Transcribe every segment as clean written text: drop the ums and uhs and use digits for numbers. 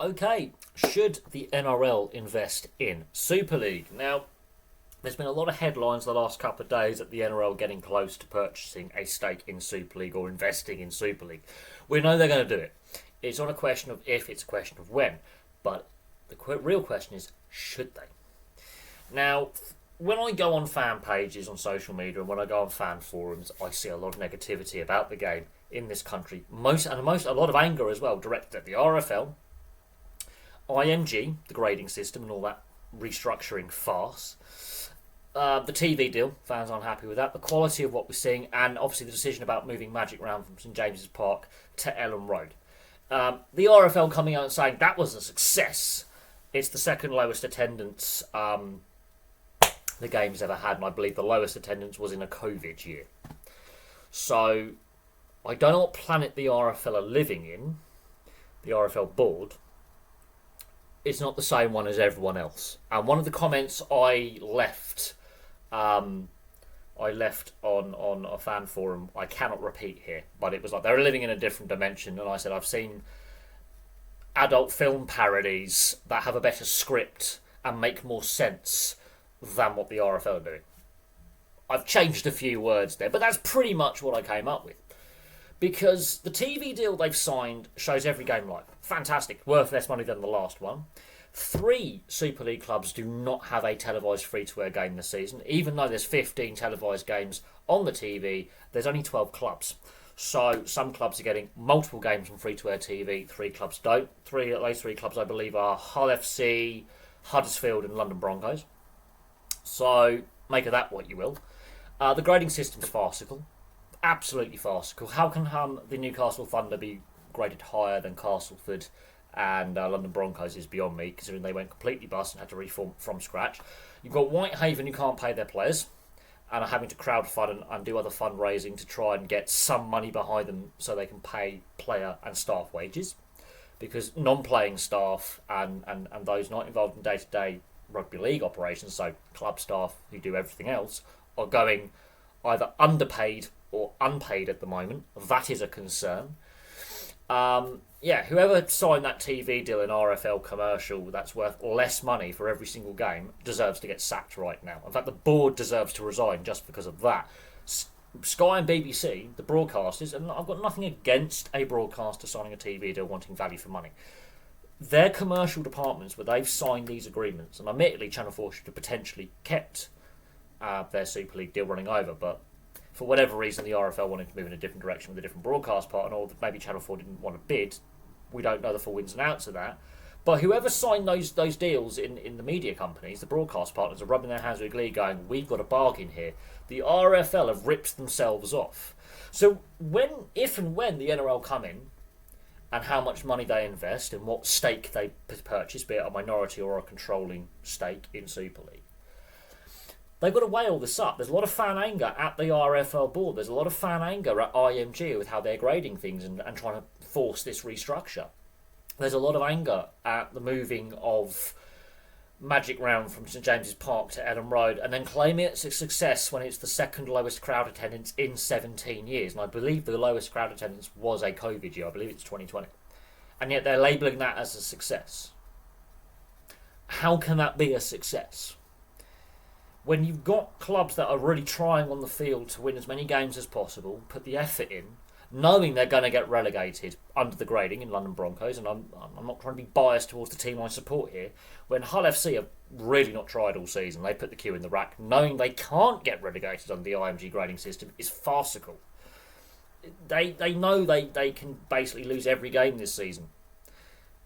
Okay, should the NRL invest in Super League? Now, there's been a lot of headlines the last couple of days that the NRL getting close to purchasing a stake in Super League or investing in Super League. We know they're going to do it. It's not a question of if, it's a question of when. But the real question is, should they? Now, when I go on fan pages on social media and when I go on fan forums, I see a lot of negativity about the game in this country. A lot of anger as well, directed at the RFL, IMG, the grading system, and all that restructuring farce. The TV deal, fans aren't happy with that. The quality of what we're seeing, and obviously the decision about moving Magic Round from St James's Park to Elland Road. The RFL coming out and saying that was a success. It's the second lowest attendance the game's ever had, and I believe the lowest attendance was in a COVID year. So, I don't know what planet the RFL are living in, the RFL board. It's not the same one as everyone else. And one of the comments I left on a fan forum, I cannot repeat here, but it was like they're living in a different dimension, and I said I've seen adult film parodies that have a better script and make more sense than what the RFL are doing. I've changed a few words there, but that's pretty much what I came up with. Because the TV deal they've signed shows every game live. Fantastic. Worth less money than the last one. 3 Super League clubs do not have a televised free-to-air game this season. Even though there's 15 televised games on the TV, there's only 12 clubs. So some clubs are getting multiple games on free-to-air TV. 3 clubs don't. Those 3 clubs, I believe, are Hull FC, Huddersfield and London Broncos. So make of that what you will. The grading system's farcical. Absolutely farcical. How can the Newcastle Thunder be graded higher than Castleford and London Broncos is beyond me, considering they went completely bust and had to reform from scratch. You've got Whitehaven who can't pay their players and are having to crowdfund and do other fundraising to try and get some money behind them so they can pay player and staff wages, because non-playing staff and those not involved in day-to-day rugby league operations, so club staff who do everything else, are going either underpaid or unpaid at the moment. That is a concern. Whoever signed that TV deal in RFL commercial that's worth less money for every single game deserves to get sacked right now. In fact, the board deserves to resign just because of that. Sky and BBC, the broadcasters, and I've got nothing against a broadcaster signing a TV deal wanting value for money. Their commercial departments, where they've signed these agreements, and admittedly Channel 4 should have potentially kept their Super League deal running over, but for whatever reason the RFL wanted to move in a different direction with a different broadcast partner, or maybe Channel 4 didn't want to bid. We don't know the full ins and outs of that. But whoever signed those deals in the media companies, the broadcast partners, are rubbing their hands with glee going, we've got a bargain here. The RFL have ripped themselves off. So if and when the NRL come in, and how much money they invest and what stake they purchase, be it a minority or a controlling stake in Super League, they've got to weigh all this up. There's a lot of fan anger at the RFL board. There's a lot of fan anger at IMG with how they're grading things and trying to force this restructure. There's a lot of anger at the moving of Magic Round from St James's Park to Elland Road and then claiming it's a success when it's the second lowest crowd attendance in 17 years. And I believe the lowest crowd attendance was a COVID year. I believe it's 2020. And yet they're labelling that as a success. How can that be a success? When you've got clubs that are really trying on the field to win as many games as possible, put the effort in, knowing they're going to get relegated under the grading in London Broncos, and I'm not trying to be biased towards the team I support here, when Hull FC have really not tried all season, they put the queue in the rack, knowing they can't get relegated under the IMG grading system is farcical. They know they can basically lose every game this season,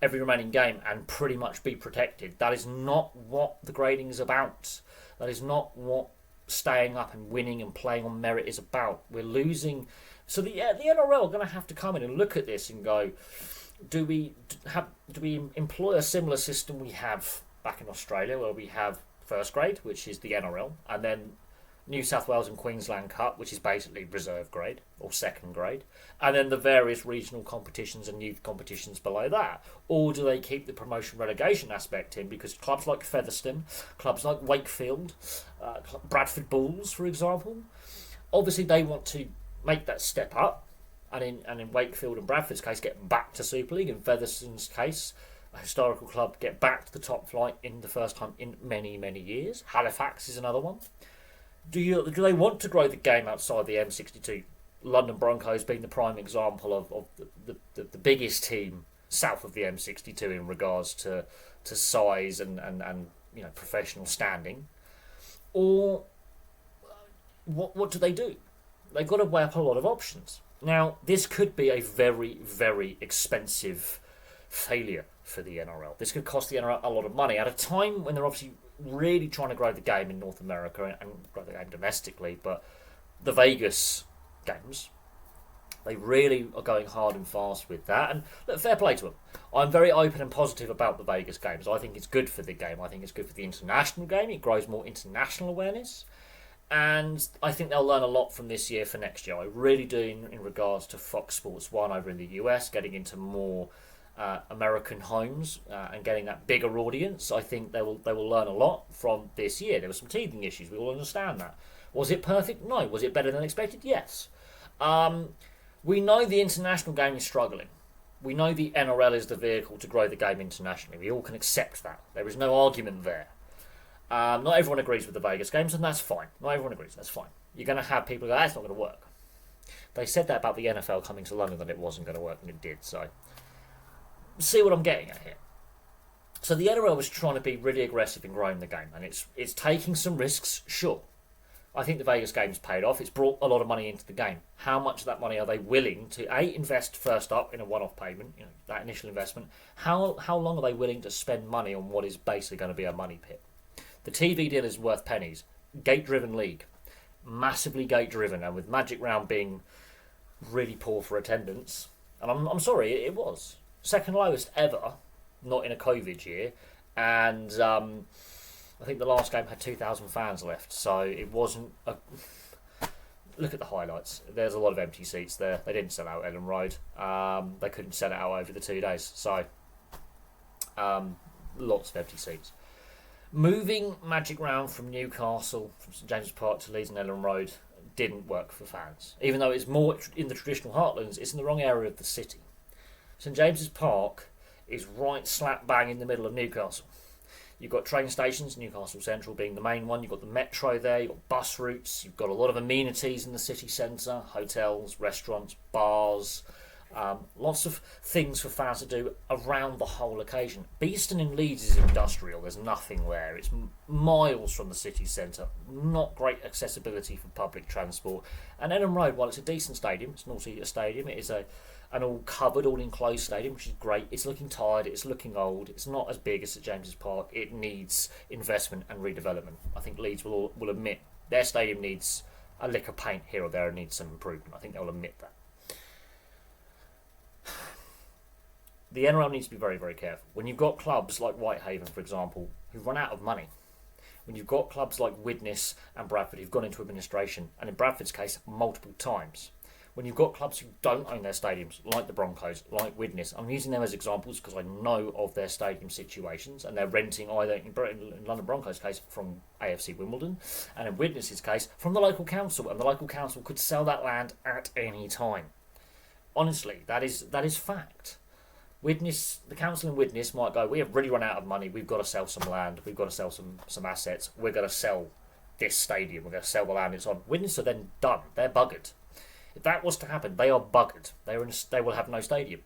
every remaining game, and pretty much be protected. That is not what the grading is about. That is not what staying up and winning and playing on merit is about. We're losing. So the NRL are going to have to come in and look at this and go, do we employ a similar system we have back in Australia, where we have first grade, which is the NRL, and then New South Wales and Queensland Cup, which is basically reserve grade or second grade, and then the various regional competitions and youth competitions below that? Or do they keep the promotion relegation aspect in? Because clubs like Featherstone, clubs like Wakefield, Bradford Bulls, for example, obviously they want to make that step up, and in Wakefield and Bradford's case, get back to Super League. In Featherstone's case, a historical club get back to the top flight in the first time in many, many years. Halifax is another one. Do they want to grow the game outside the M62? London Broncos being the prime example of the biggest team south of the M62 in regards to size and professional standing. Or what do they do? They've got to weigh up a lot of options. Now, this could be a very, very expensive failure for the NRL. This could cost the NRL a lot of money at a time when they're obviously really trying to grow the game in North America and grow the game domestically. But the Vegas games, they really are going hard and fast with that. And look, fair play to them. I'm very open and positive about the Vegas games. I think it's good for the game. I think it's good for the international game. It grows more international awareness. And I think they'll learn a lot from this year for next year. I really do in regards to Fox Sports 1 over in the US, getting into more American homes and getting that bigger audience. I think they will learn a lot from this year. There were some teething issues. We all understand that. Was it perfect? No. Was it better than expected? Yes. We know the international game is struggling. We know the NRL is the vehicle to grow the game internationally. We all can accept that. There is no argument there. Not everyone agrees with the Vegas games, and that's fine. Not everyone agrees, that's fine. You're going to have people go, that's not going to work. They said that about the NFL coming to London, that it wasn't going to work, and it did. So, see what I'm getting at here. So the NRL was trying to be really aggressive in growing the game, and it's taking some risks, sure. I think the Vegas games paid off. It's brought a lot of money into the game. How much of that money are they willing to, A, invest first up in a one-off payment, that initial investment? How long are they willing to spend money on what is basically going to be a money pit? The TV deal is worth pennies. Gate-driven league. Massively gate-driven, and with Magic Round being really poor for attendance. And I'm sorry, it was. Second lowest ever, not in a COVID year. And I think the last game had 2,000 fans left, so it wasn't a... Look at the highlights. There's a lot of empty seats there. They didn't sell out Ellen Road. They couldn't sell it out over the 2 days. So, lots of empty seats. Moving Magic Round from Newcastle, from St James's Park to Leeds and Ellen Road didn't work for fans. Even though it's more in the traditional heartlands, it's in the wrong area of the city. St James's Park is right slap bang in the middle of Newcastle. You've got train stations, Newcastle Central being the main one. You've got the metro there, you've got bus routes, you've got a lot of amenities in the city centre, hotels, restaurants, bars, lots of things for fans to do around the whole occasion. Beeston in Leeds is industrial, there's nothing there. It's miles from the city centre, not great accessibility for public transport. And Ellen Road, while it's a decent stadium, it's an all-seater stadium, it is an all-covered, all-enclosed stadium, which is great. It's looking tired, it's looking old, it's not as big as St James's Park. It needs investment and redevelopment. I think Leeds will admit their stadium needs a lick of paint here or there and needs some improvement. I think they'll admit that. The NRL needs to be very, very careful. When you've got clubs like Whitehaven, for example, who've run out of money, when you've got clubs like Widnes and Bradford who've gone into administration, and in Bradford's case, multiple times, when you've got clubs who don't own their stadiums, like the Broncos, like Widnes, I'm using them as examples because I know of their stadium situations, and they're renting either, in London Broncos' case, from AFC Wimbledon, and in Widnes' case, from the local council, and the local council could sell that land at any time. Honestly, that is fact. Widnes, the council in Widnes might go, we have really run out of money, we've got to sell some land, we've got to sell some assets, we're going to sell this stadium, we're going to sell the land it's on. Widnes are then done, they're buggered. If that was to happen, they are buggered. They will have no stadium.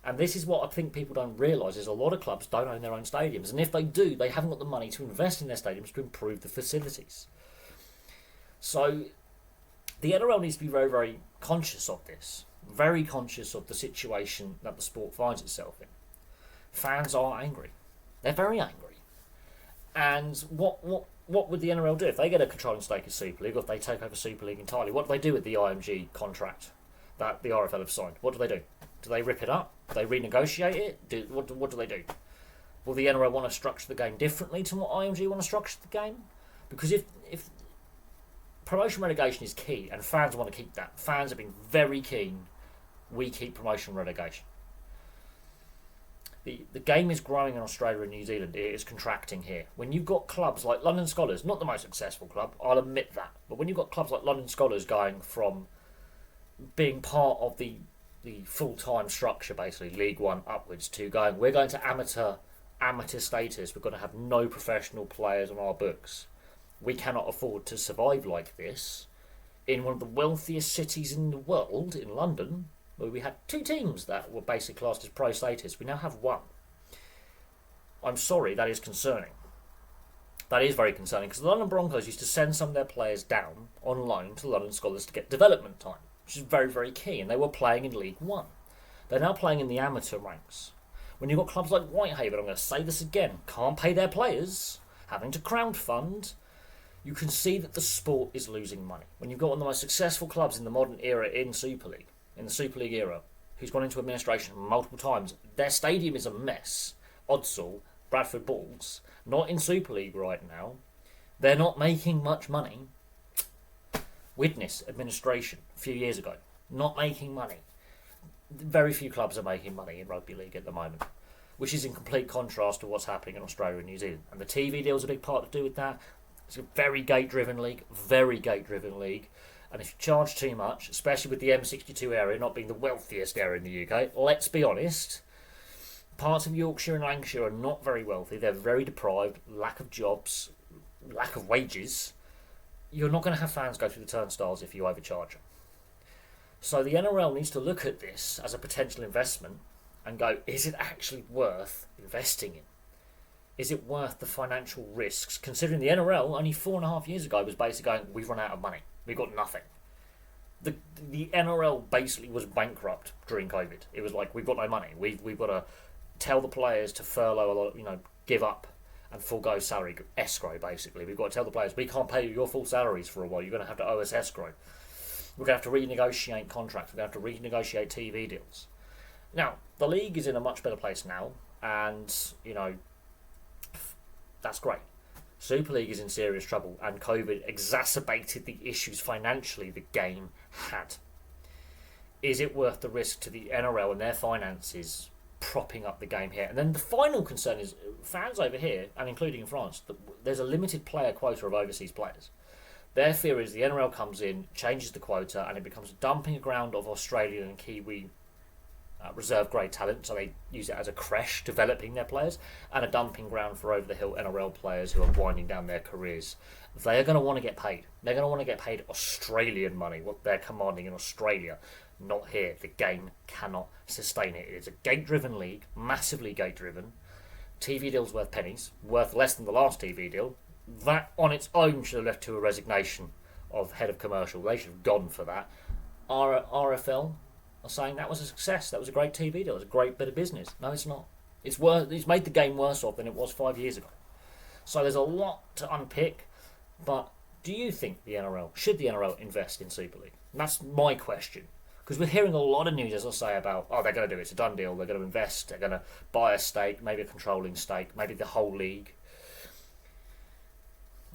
And this is what I think people don't realise, is a lot of clubs don't own their own stadiums. And if they do, they haven't got the money to invest in their stadiums to improve the facilities. So the NRL needs to be very, very conscious of this. Very conscious of the situation that the sport finds itself in. Fans are angry. They're very angry. And what would the NRL do if they get a controlling stake of Super League, or if they take over Super League entirely? What do they do with the IMG contract that the RFL have signed? What do they do? Do they rip it up? Do they renegotiate it? What do they do? Will the NRL want to structure the game differently to what IMG want to structure the game? Because if promotion relegation is key, and fans want to keep that, fans have been very keen, we keep promotion relegation. The game is growing in Australia and New Zealand. It is contracting here. When you've got clubs like London Scholars, not the most successful club, I'll admit that, but when you've got clubs like London Scholars going from being part of the the full-time structure, basically League One upwards, to going, we're going to amateur status. We're going to have no professional players on our books. We cannot afford to survive like this in one of the wealthiest cities in the world, in London, where we had 2 teams that were basically classed as pro status. We now have 1. I'm sorry, that is concerning. That is very concerning, because the London Broncos used to send some of their players down on loan to the London Scholars to get development time, which is very, very key, and they were playing in League One. They're now playing in the amateur ranks. When you've got clubs like Whitehaven, I'm going to say this again, can't pay their players, having to crowdfund, you can see that the sport is losing money. When you've got one of the most successful clubs in the modern era in Super League, in the Super League era, who's gone into administration multiple times, their stadium is a mess. Odsal, Bradford Bulls, not in Super League right now. They're not making much money. Widnes administration a few years ago, not making money. Very few clubs are making money in rugby league at the moment, which is in complete contrast to what's happening in Australia and New Zealand. And the TV deal is a big part to do with that. It's a very gate-driven league, And if you charge too much, especially with the M62 area not being the wealthiest area in the UK, let's be honest, parts of Yorkshire and Lancashire are not very wealthy. They're very deprived, lack of jobs, lack of wages. You're not going to have fans go through the turnstiles if you overcharge them. So the NRL needs to look at this as a potential investment and go, is it actually worth investing in? Is it worth the financial risks? Considering the NRL only 4.5 years ago was basically going, we've run out of money. We've got nothing. The NRL basically was bankrupt during COVID. It was like, we've got no money. We've got to tell the players to furlough a lot, give up and forego salary escrow, basically. We've got to tell the players, we can't pay you your full salaries for a while. You're going to have to owe us escrow. We're going to have to renegotiate contracts. We're going to have to renegotiate TV deals. Now, the league is in a much better place now, and, that's great. Super League is in serious trouble, and COVID exacerbated the issues financially the game had. Is it worth the risk to the NRL and their finances propping up the game here? And then the final concern is fans over here, and including in France, there's a limited player quota of overseas players. Their fear is the NRL comes in, changes the quota, and it becomes a dumping ground of Australian and Kiwi reserve grade talent, so they use it as a creche developing their players, and a dumping ground for over the hill NRL players who are winding down their careers. They are going to want to get paid. They're going to want to get paid Australian money, what they're commanding in Australia, not here. The game cannot sustain it. It is a gate driven league, massively gate driven. TV deals worth pennies, worth less than the last TV deal. That on its own should have led to a resignation of head of commercial. They should have gone for that. RFL are saying that was a success. That was a great TV deal. It was a great bit of business. No, it's not. It's made the game worse off than it was 5 years ago. So there's a lot to unpick. But do you think should the NRL invest in Super League? And that's my question. Because we're hearing a lot of news, as I say, about, they're going to do it. It's a done deal. They're going to invest. They're going to buy a stake, maybe a controlling stake, maybe the whole league.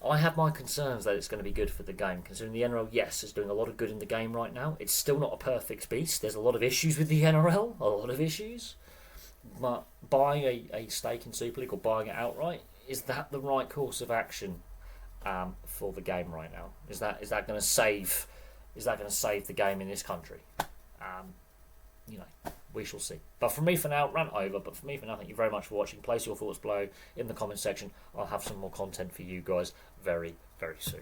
I have my concerns that it's going to be good for the game, considering the NRL, yes, is doing a lot of good in the game right now. It's still not a perfect beast. There's a lot of issues with the NRL, a lot of issues. But buying a stake in Super League or buying it outright, is that the right course of action for the game right now? Is that going to save the game in this country? We shall see. But for me for now, rant over. But for me for now, thank you very much for watching. Place your thoughts below in the comment section. I'll have some more content for you guys very, very soon.